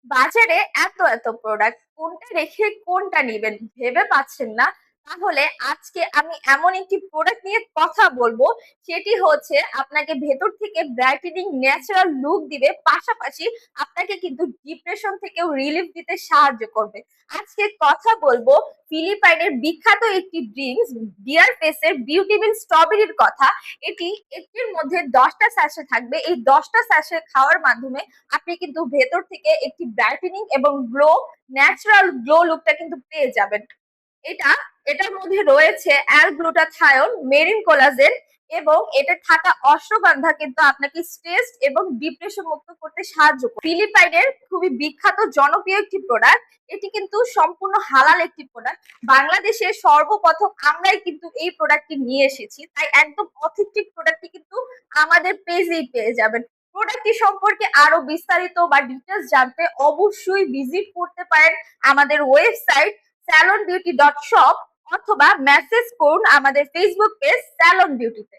বাজারে এত এত প্রোডাক্ট, কোনটা রেখে কোনটা নিবেন ভেবে পাচ্ছেন না। তাহলে আজকে আমি এমন একটি প্রোডাক্ট নিয়ে কথা বলবো, সেটি হচ্ছে আপনাকে ভেতর থেকে ব্রাইটেনিং ন্যাচারাল লুক দিবে, পাশাপাশি আপনাকে কিন্তু ডিপ্রেশন থেকেও রিলিফ দিতে সাহায্য করবে। আজকে কথা বলবো ফিলিপাইনের বিখ্যাত একটি ড্রিঙ্কস ডিয়ার ফেসের বিউটিফুল স্ট্রবেরির কথা। এটি একটির মধ্যে 10টা স্যাশে থাকবে। এই 10টা স্যাশে খাওয়ার মাধ্যমে আপনি কিন্তু ভেতর থেকে একটি ব্রাইটেনিং এবং গ্লো, ন্যাচারাল গ্লো লুকটা কিন্তু পেয়ে যাবেন। এটা এটার মধ্যে রয়েছে অ্যাল-গ্লুটাথায়োন, মেরিন কোলাজেন এবং এটা থাকা অশ্বগন্ধা কিন্তু আপনাকে স্ট্রেস এবং ডিপ্রেশন মুক্ত করতে সাহায্য করে। ফিলিপাইনের খুবই বিখ্যাত জনপ্রিয় একটি প্রোডাক্ট। এটি কিন্তু সম্পূর্ণ হালাল একটি প্রোডাক্ট। বাংলাদেশে সর্বপ্রথম আমরাই কিন্তু এই প্রোডাক্টটি নিয়ে এসেছি, তাই একদম অথেন্টিক প্রোডাক্টটি কিন্তু আমাদের পেজেই পেয়ে যাবেন। প্রোডাক্টটি সম্পর্কে আরো বিস্তারিত বা ডিটেলস জানতে অবশ্যই ভিজিট করতে পারেন আমাদের ওয়েবসাইট salonbeauty.shop অথবা মেসেজ করুন আমাদের ফেসবুক পেজ স্যালন বিউটিতে।